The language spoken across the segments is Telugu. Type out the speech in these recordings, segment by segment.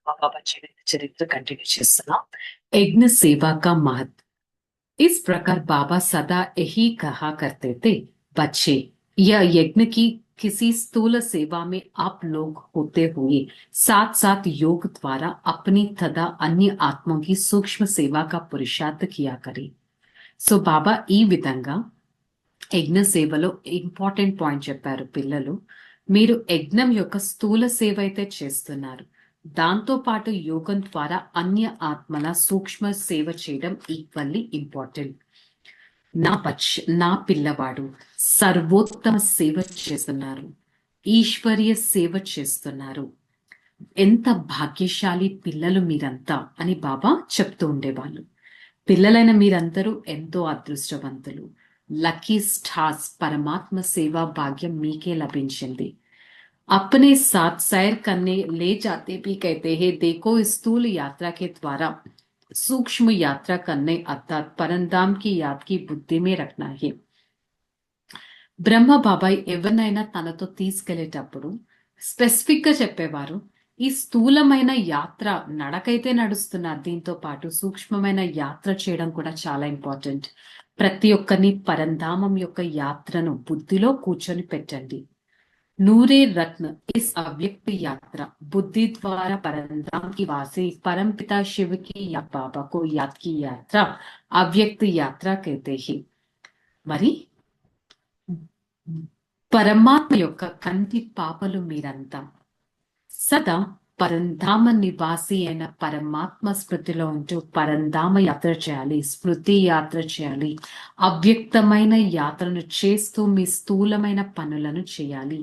बाबा चरित्र कंटिन्यू చేస్తున్నాం। यज्ञ सेवा का महत्व। इस प्रकार बाबा सदा यही कहा करते थे, बच्चे, यह यज्ञ की किसी स्थूल सेवा में आप लोग होते हुए साथ साथ योग द्वारा अपनी तथा अन्य आत्मों की सूक्ष्म सेवा का पुरुषार्थ किया करें। సో బాబా ఈ విధంగా యజ్ఞ సేవలో ఇంపార్టెంట్ పాయింట్ చెప్పారు। పిల్లలు, మీరు యజ్ఞం యొక్క స్థూల సేవ అయితే చేస్తున్నారు, దాంతో పాటు యోగం ద్వారా అన్య ఆత్మల సూక్ష్మ సేవ చేయడం ఈక్వల్లీ ఇంపార్టెంట్। నా పిల్లవాడు సర్వోత్తమ సేవ చేస్తున్నారు, ఈశ్వరీయ సేవ చేస్తున్నారు, ఎంత భాగ్యశాలి పిల్లలు మీరంతా అని బాబా చెప్తూ ఉండేవాళ్ళు। పిల్లలైన మీరందరూ ఎంతో అదృష్టవంతులు, లక్కీ స్టార్స్। పరమాత్మ సేవా భాగ్యం మీకే లభించింది। अपने साथ सैर करने ले जाते भी कहते हैं, देखो स्थूल यात्रा के द्वारा सूक्ष्म यात्रा करने अर्थात परंधाम की याद की बुद्धि में रखना है। బ్రహ్మ బాబాయ్ ఎవరినైనా తనతో తీసుకెళ్లేటప్పుడు స్పెసిఫిక్ గా చెప్పేవారు, ఈ స్థూలమైన యాత్ర నడకైతే నడుస్తున్నారు, దీంతో పాటు సూక్ష్మమైన యాత్ర చేయడం కూడా చాలా ఇంపార్టెంట్। ప్రతి ఒక్కరిని పరంధామం యొక్క యాత్రను బుద్ధిలో కూర్చొని పెట్టండి। नूरे रत्न इस अव्यक्त यात्रा बुद्धि द्वारा परंधाम की वासी परम पिता शिव की या बाबा को याद की यात्रा अव्यक्त यात्रा कहते हैं। మరి పరమాత్మ యొక్క కంటి పాపలు మీరంతా సదా పరంధామ నివాసి అయిన పరమాత్మ స్మృతిలో ఉంటూ పరంధామ యాత్ర చేయాలి, స్మృతి యాత్ర చేయాలి, అవ్యక్తమైన యాత్రను చేస్తూ మీ స్థూలమైన పనులను చేయాలి।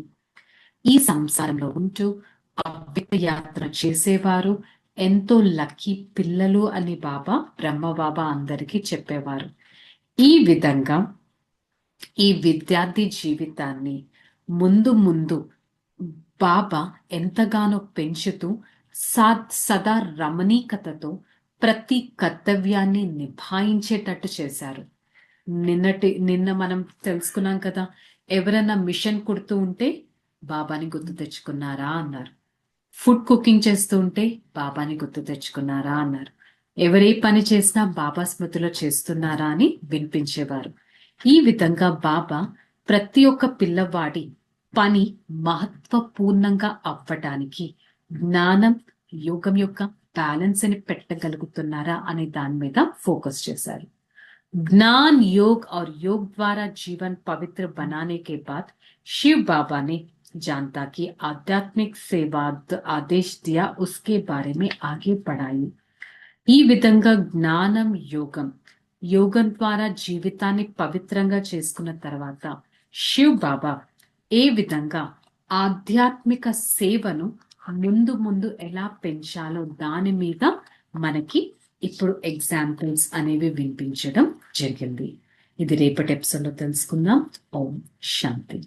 ఈ సంసారంలో ఉంటూ అవ్యక్త యాత్ర చేసేవారు ఎంతో లక్కీ పిల్లలు అని బాబా బ్రహ్మ బాబా అందరికీ చెప్పేవారు। ఈ విధంగా ఈ విద్యార్థి జీవితాన్ని ముందు ముందు బాబా ఎంతగానో పెంచుతూ సదా రమణీకతతో ప్రతి కర్తవ్యాన్ని నిభాయించేటట్టు చేశారు। నిన్న మనం తెలుసుకున్నాం కదా, ఎవరైనా మిషన్ కుడుతూ ఉంటే బాబాని గుర్తు తెచ్చుకున్నారా అన్నారు, ఫుడ్ కుకింగ్ చేస్తూ ఉంటే బాబాని గుర్తు తెచ్చుకున్నారా అన్నారు, ఎవరే పని చేసినా బాబా స్మృతిలో చేస్తున్నారా అని వినిపించేవారు। ఈ విధంగా బాబా ప్రతి ఒక్క పిల్లవాడి పని మహత్వపూర్ణంగా అవ్వటానికి జ్ఞానం యోగం యొక్క బ్యాలెన్స్ ని పెట్టగలుగుతున్నారా అనే దాని మీద ఫోకస్ చేశారు। ज्ञान योग और योग द्वारा जीवन पवित्र बनाने के बाद शिव बाबा ने जानता कि आध्यात्मिक सेवा आदेश दिया, उसके बारे में आगे बढ़ाई। ఈ విధంగా జ్ఞానం యోగం ద్వారా జీవితాన్ని పవిత్రంగా చేసుకున్న తర్వాత శివ్ బాబా ఏ విధంగా ఆధ్యాత్మిక సేవను ముందు ఎలా పెంచాలో దాని మీద మనకి ఇప్పుడు ఎగ్జాంపుల్స్ అనేవి వినిపించడం జరిగింది। ఇది రేపటి ఎపిసోడ్ లో తెలుసుకుందాం। ఓం శాంతి।